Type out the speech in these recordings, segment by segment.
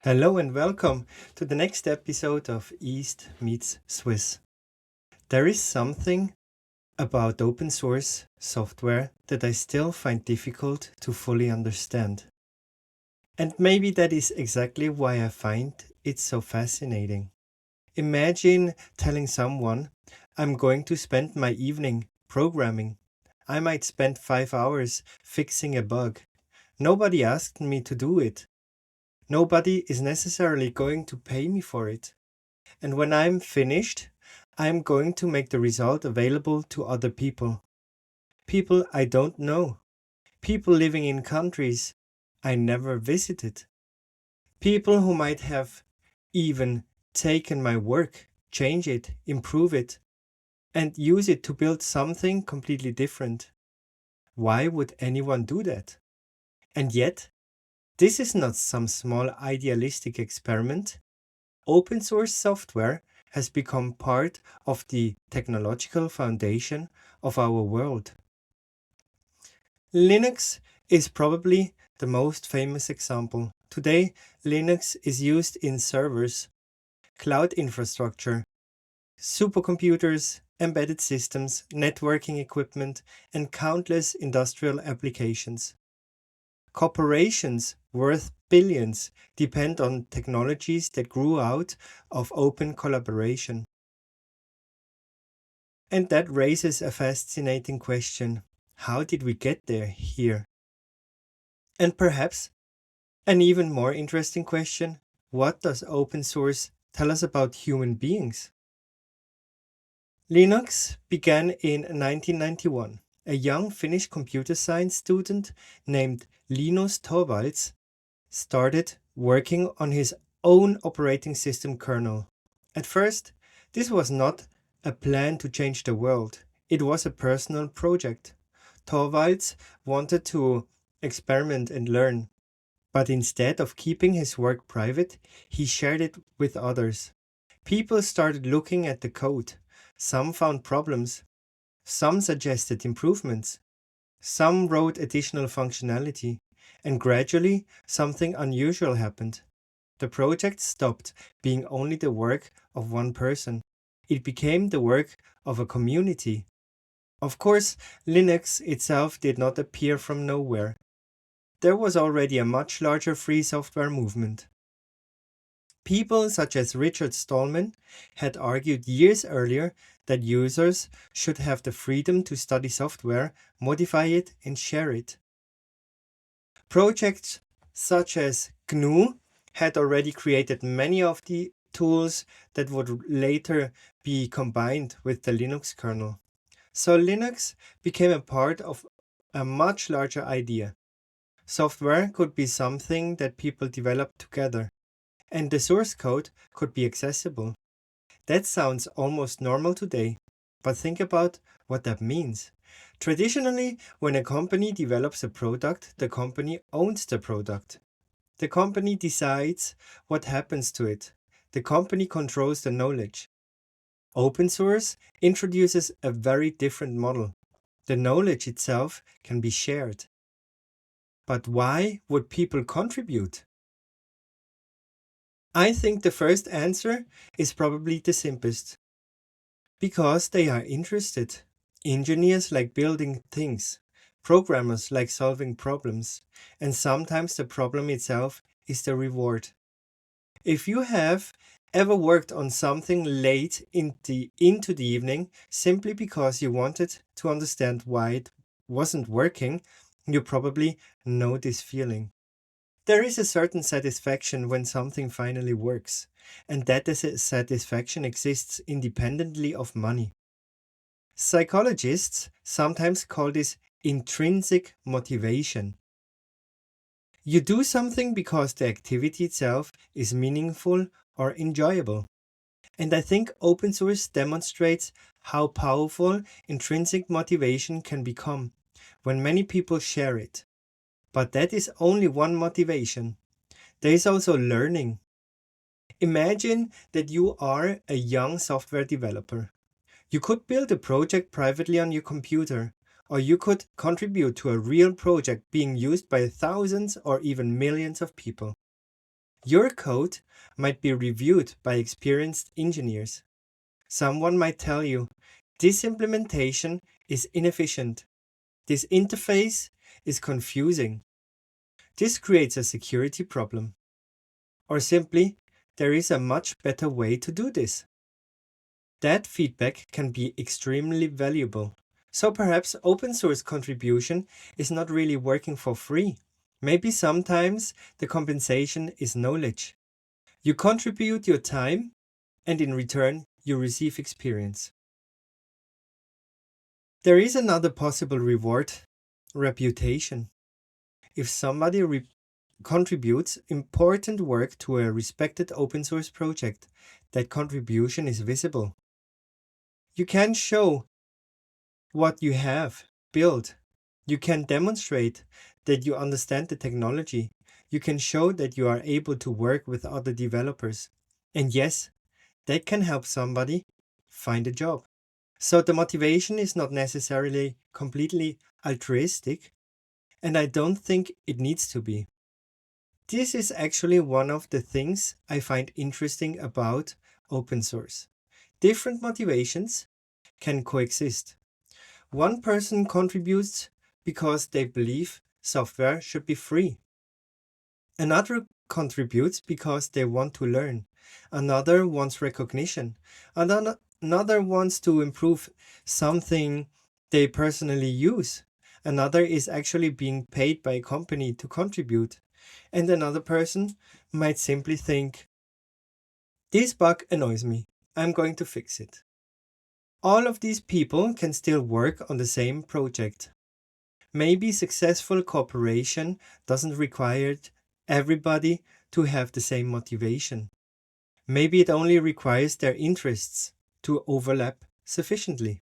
Hello and welcome to the next episode of East Meets Swiss. There is something about open source software that I still find difficult to fully understand. And maybe that is exactly why I find it so fascinating. Imagine telling someone, I'm going to spend my evening programming. I might spend 5 hours fixing a bug. Nobody asked me to do it. Nobody is necessarily going to pay me for it. And when I'm finished, I'm going to make the result available to other people. People I don't know. People living in countries I never visited. People who might have even taken my work, change it, improve it, and use it to build something completely different. Why would anyone do that? And yet, this is not some small idealistic experiment. Open source software has become part of the technological foundation of our world. Linux is probably the most famous example. Today, Linux is used in servers, cloud infrastructure, supercomputers, embedded systems, networking equipment, and countless industrial applications. Corporations worth billions depend on technologies that grew out of open collaboration. And that raises a fascinating question. How did we get there here? And perhaps an even more interesting question, what does open source tell us about human beings? Linux began in 1991. A young Finnish computer science student named Linus Torvalds started working on his own operating system kernel. At first, this was not a plan to change the world. It was a personal project. Torvalds wanted to experiment and learn, but instead of keeping his work private, he shared it with others. People started looking at the code. Some found problems. Some suggested improvements. Some wrote additional functionality. And gradually, something unusual happened. The project stopped being only the work of one person. It became the work of a community. Of course, Linux itself did not appear from nowhere. There was already a much larger free software movement. People such as Richard Stallman had argued years earlier that users should have the freedom to study software, modify it, and share it. Projects such as GNU had already created many of the tools that would later be combined with the Linux kernel. So Linux became a part of a much larger idea. Software could be something that people developed together, and the source code could be accessible. That sounds almost normal today, but think about what that means. Traditionally, when a company develops a product, the company owns the product. The company decides what happens to it. The company controls the knowledge. Open source introduces a very different model. The knowledge itself can be shared. But why would people contribute? I think the first answer is probably the simplest. Because they are interested. Engineers like building things, programmers like solving problems, and sometimes the problem itself is the reward. If you have ever worked on something late into the evening simply because you wanted to understand why it wasn't working, you probably know this feeling. There is a certain satisfaction when something finally works, and that satisfaction exists independently of money. Psychologists sometimes call this intrinsic motivation. You do something because the activity itself is meaningful or enjoyable. And I think open source demonstrates how powerful intrinsic motivation can become when many people share it. But that is only one motivation. There is also learning. Imagine that you are a young software developer. You could build a project privately on your computer, or you could contribute to a real project being used by thousands or even millions of people. Your code might be reviewed by experienced engineers. Someone might tell you, this implementation is inefficient. This interface is confusing. This creates a security problem. Or simply, there is a much better way to do this. That feedback can be extremely valuable. So perhaps open source contribution is not really working for free. Maybe sometimes the compensation is knowledge. You contribute your time, and in return, you receive experience. There is another possible reward: reputation. If somebody contributes important work to a respected open source project, that contribution is visible. You can show what you have built. You can demonstrate that you understand the technology. You can show that you are able to work with other developers. And yes, that can help somebody find a job. So the motivation is not necessarily completely altruistic, and I don't think it needs to be. This is actually one of the things I find interesting about open source. Different motivations can coexist. One person contributes because they believe software should be free. Another contributes because they want to learn. Another wants recognition. Another wants to improve something they personally use. Another is actually being paid by a company to contribute. And another person might simply think, this bug annoys me. I'm going to fix it. All of these people can still work on the same project. Maybe successful cooperation doesn't require everybody to have the same motivation. Maybe it only requires their interests to overlap sufficiently.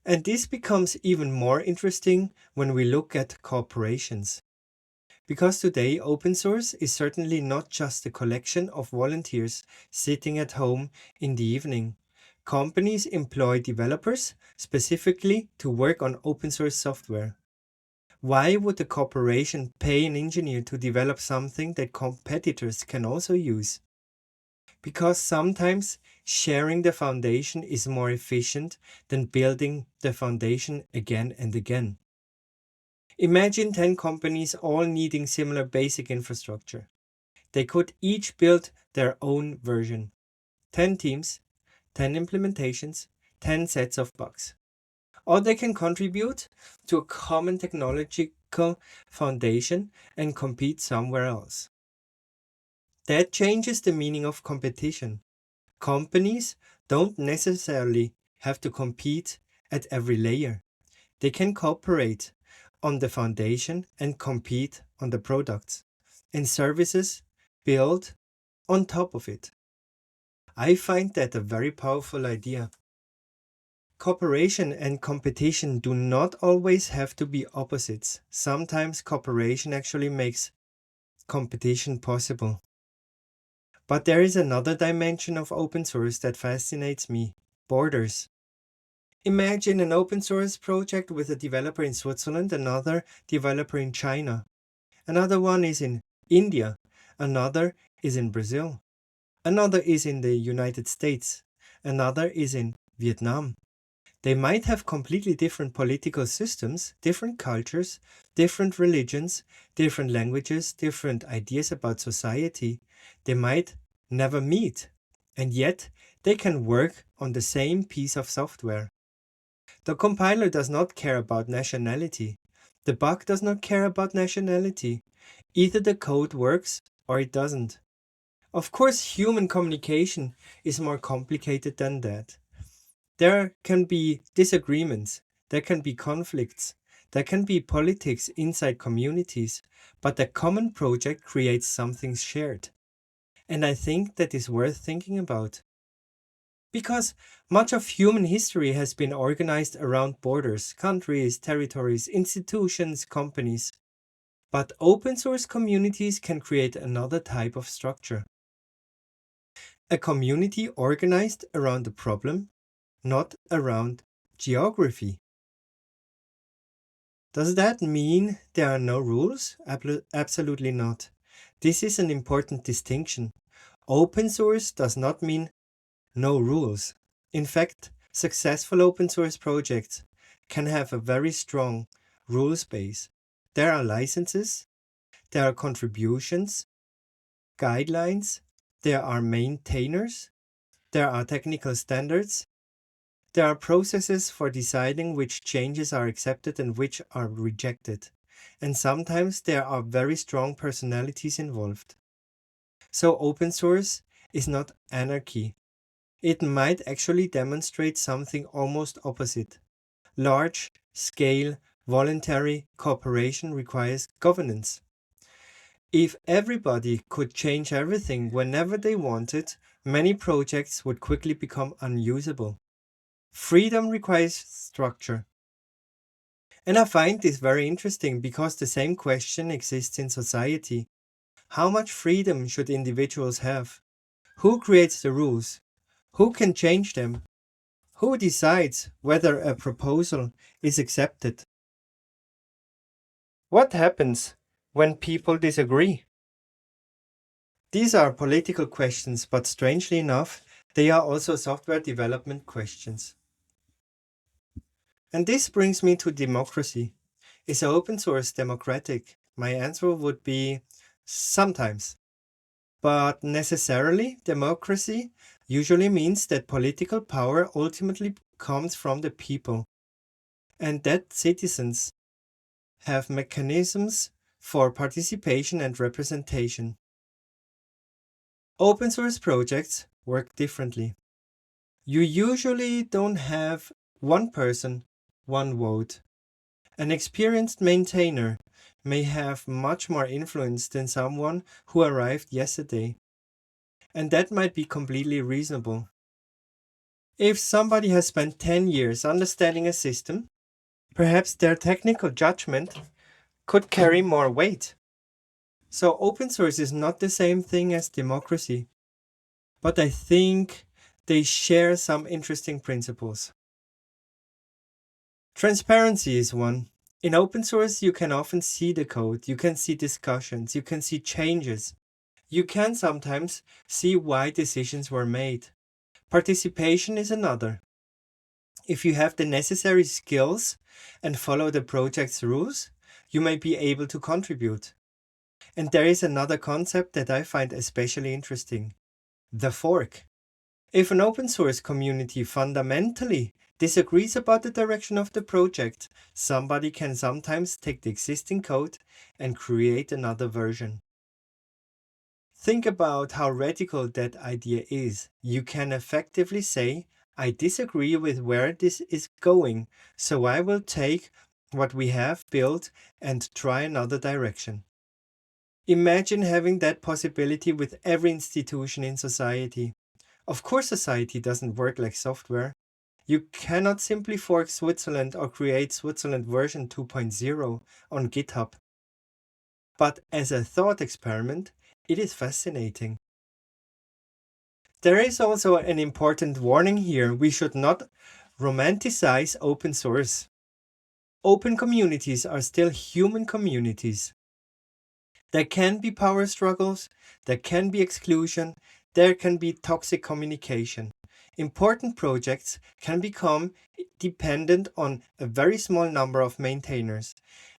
And this becomes even more interesting when we look at corporations. Because today open source is certainly not just a collection of volunteers sitting at home in the evening. Companies employ developers specifically to work on open source software. Why would a corporation pay an engineer to develop something that competitors can also use? Because sometimes sharing the foundation is more efficient than building the foundation again and again. Imagine 10 companies all needing similar basic infrastructure. They could each build their own version. 10 teams, 10 implementations, 10 sets of bugs. Or they can contribute to a common technological foundation and compete somewhere else. That changes the meaning of competition. Companies don't necessarily have to compete at every layer. They can cooperate on the foundation and compete on the products and services built on top of it. I find that a very powerful idea. Cooperation and competition do not always have to be opposites. Sometimes cooperation actually makes competition possible. But there is another dimension of open source that fascinates me: borders. Imagine an open source project with a developer in Switzerland, another developer in China. Another one is in India. Another is in Brazil. Another is in the United States. Another is in Vietnam. They might have completely different political systems, different cultures, different religions, different languages, different ideas about society. They might never meet, and yet they can work on the same piece of software. The compiler does not care about nationality. The bug does not care about nationality. Either the code works or it doesn't. Of course, human communication is more complicated than that. There can be disagreements, there can be conflicts, there can be politics inside communities, but the common project creates something shared. And I think that is worth thinking about. Because much of human history has been organized around borders, countries, territories, institutions, companies. But open source communities can create another type of structure. A community organized around a problem, not around geography. Does that mean there are no rules? Absolutely not. This is an important distinction. Open source does not mean no rules. In fact, successful open source projects can have a very strong rules base. There are licenses, there are contributions, guidelines, there are maintainers, there are technical standards, there are processes for deciding which changes are accepted and which are rejected. And sometimes there are very strong personalities involved. So open source is not anarchy. It might actually demonstrate something almost opposite. Large scale voluntary cooperation requires governance. If everybody could change everything whenever they wanted, many projects would quickly become unusable. Freedom requires structure. And I find this very interesting because the same question exists in society. How much freedom should individuals have? Who creates the rules? Who can change them? Who decides whether a proposal is accepted? What happens when people disagree? These are political questions, but strangely enough, they are also software development questions. And this brings me to democracy. Is open source democratic? My answer would be sometimes. But necessarily, democracy usually means that political power ultimately comes from the people, and that citizens have mechanisms for participation and representation. Open source projects work differently. You usually don't have one person, one vote. An experienced maintainer may have much more influence than someone who arrived yesterday. And that might be completely reasonable. If somebody has spent 10 years understanding a system, perhaps their technical judgment could carry more weight. So open source is not the same thing as democracy, but I think they share some interesting principles. Transparency is one. In open source, you can often see the code, you can see discussions, you can see changes. You can sometimes see why decisions were made. Participation is another. If you have the necessary skills and follow the project's rules, you may be able to contribute. And there is another concept that I find especially interesting: the fork. If an open source community fundamentally disagrees about the direction of the project, somebody can sometimes take the existing code and create another version. Think about how radical that idea is. You can effectively say, I disagree with where this is going, so I will take what we have built and try another direction. Imagine having that possibility with every institution in society. Of course, society doesn't work like software. You cannot simply fork Switzerland or create Switzerland version 2.0 on GitHub. But as a thought experiment, it is fascinating. There is also an important warning here. We should not romanticize open source. Open communities are still human communities. There can be power struggles, there can be exclusion, there can be toxic communication. Important projects can become dependent on a very small number of maintainers.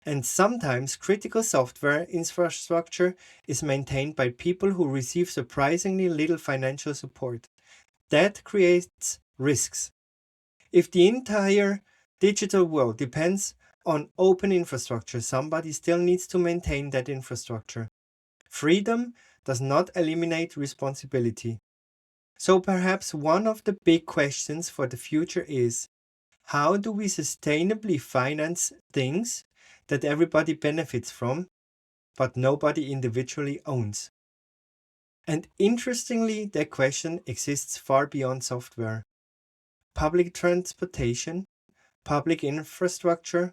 And sometimes critical software infrastructure is maintained by people who receive surprisingly little financial support. That creates risks. If the entire digital world depends on open infrastructure, somebody still needs to maintain that infrastructure. Freedom does not eliminate responsibility. So perhaps one of the big questions for the future is, how do we sustainably finance things that everybody benefits from, but nobody individually owns? And interestingly, that question exists far beyond software. Public transportation, public infrastructure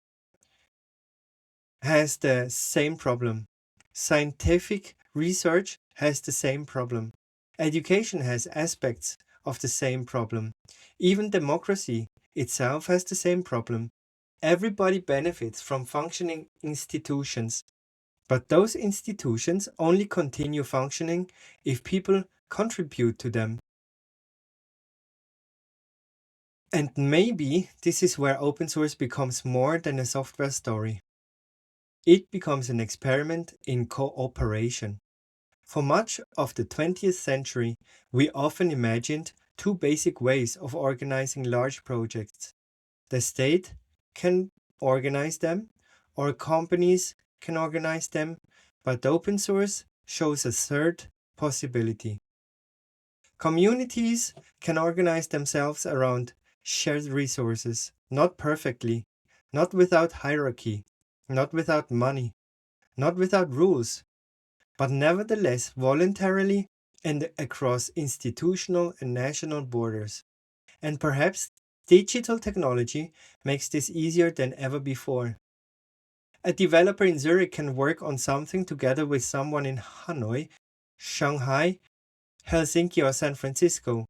has the same problem. Scientific research has the same problem. Education has aspects of the same problem. Even democracy itself has the same problem. Everybody benefits from functioning institutions, But those institutions only continue functioning if people contribute to them. And maybe this is where open source becomes more than a software story. It becomes an experiment in cooperation. For much of the 20th century, we often imagined two basic ways of organizing large projects. The state can organize them, or companies can organize them, but open source shows a third possibility. Communities can organize themselves around shared resources, not perfectly, not without hierarchy, not without money, not without rules, but nevertheless voluntarily and across institutional and national borders. And perhaps digital technology makes this easier than ever before. A developer in Zurich can work on something together with someone in Hanoi, Shanghai, Helsinki, or San Francisco.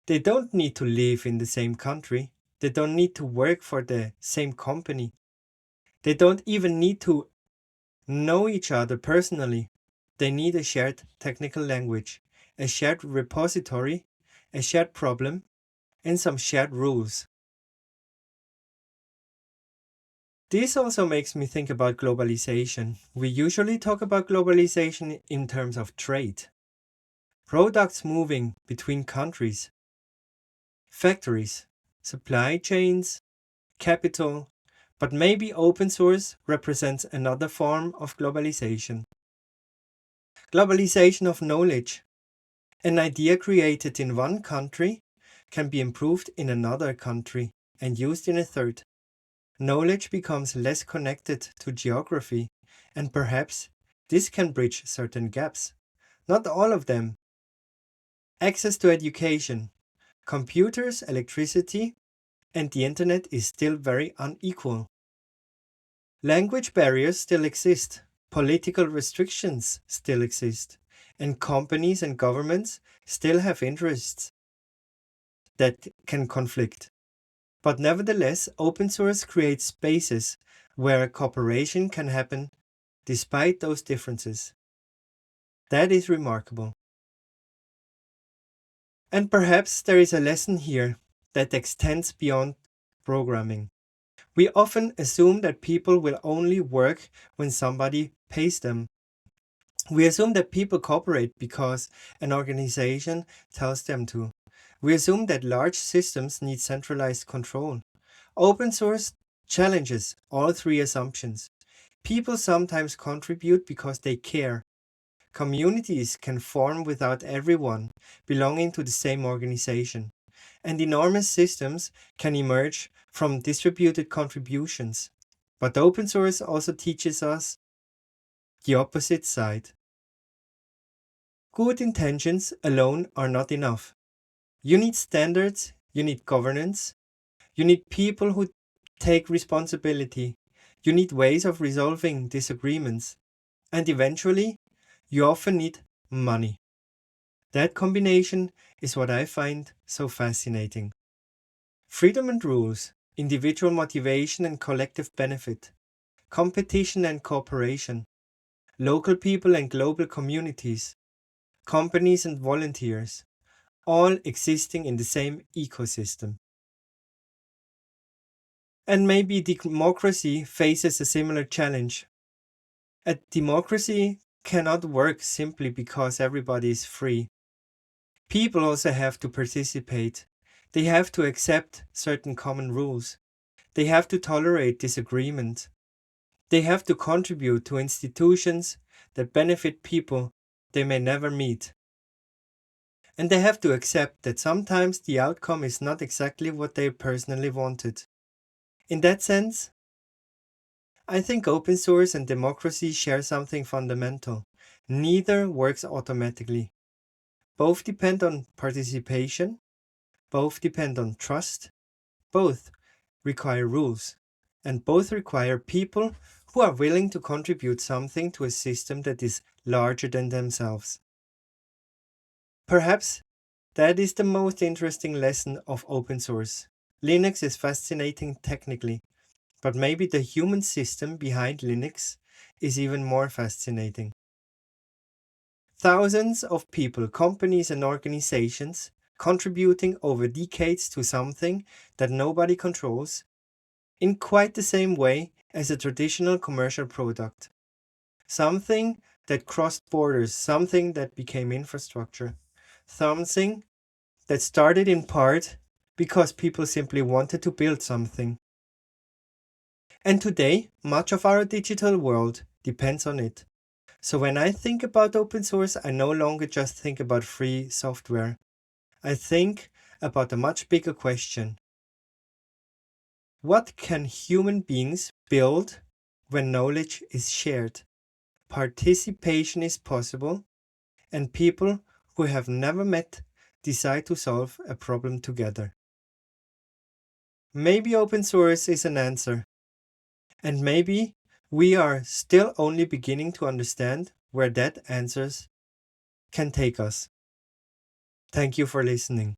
They don't need to live in the same country. They don't need to work for the same company. They don't even need to know each other personally. They need a shared technical language, a shared repository, a shared problem, and some shared rules. This also makes me think about globalization. We usually talk about globalization in terms of trade. Products moving between countries, factories, supply chains, capital, but maybe open source represents another form of globalization. Globalization of knowledge. An idea created in one country can be improved in another country and used in a third. Knowledge becomes less connected to geography, and perhaps this can bridge certain gaps. Not all of them. Access to education, computers, electricity, and the internet is still very unequal. Language barriers still exist, political restrictions still exist, and companies and governments still have interests that can conflict. But nevertheless, open source creates spaces where cooperation can happen despite those differences. That is remarkable. And perhaps there is a lesson here that extends beyond programming. We often assume that people will only work when somebody pays them. We assume that people cooperate because an organization tells them to. We assume that large systems need centralized control. Open source challenges all three assumptions. People sometimes contribute because they care. Communities can form without everyone belonging to the same organization. And enormous systems can emerge from distributed contributions. But open source also teaches us the opposite side. Good intentions alone are not enough. You need standards, you need governance, you need people who take responsibility, you need ways of resolving disagreements, and eventually, you often need money. That combination is what I find so fascinating. Freedom and rules, individual motivation and collective benefit, competition and cooperation, local people and global communities, companies and volunteers, all existing in the same ecosystem. And maybe democracy faces a similar challenge. A democracy cannot work simply because everybody is free. People also have to participate. They have to accept certain common rules. They have to tolerate disagreement. They have to contribute to institutions that benefit people they may never meet. And they have to accept that sometimes the outcome is not exactly what they personally wanted. In that sense, I think open source and democracy share something fundamental. Neither works automatically. Both depend on participation, both depend on trust, both require rules, and both require people who are willing to contribute something to a system that is larger than themselves. Perhaps that is the most interesting lesson of open source. Linux is fascinating technically, but maybe the human system behind Linux is even more fascinating. Thousands of people, companies, and organizations contributing over decades to something that nobody controls in quite the same way as a traditional commercial product. Something that crossed borders, something that became infrastructure, something that started in part because people simply wanted to build something. And today, much of our digital world depends on it. So when I think about open source, I no longer just think about free software. I think about a much bigger question. What can human beings build when knowledge is shared? Participation is possible, and people who have never met decide to solve a problem together. Maybe open source is an answer, and maybe we are still only beginning to understand where that answers can take us. Thank you for listening.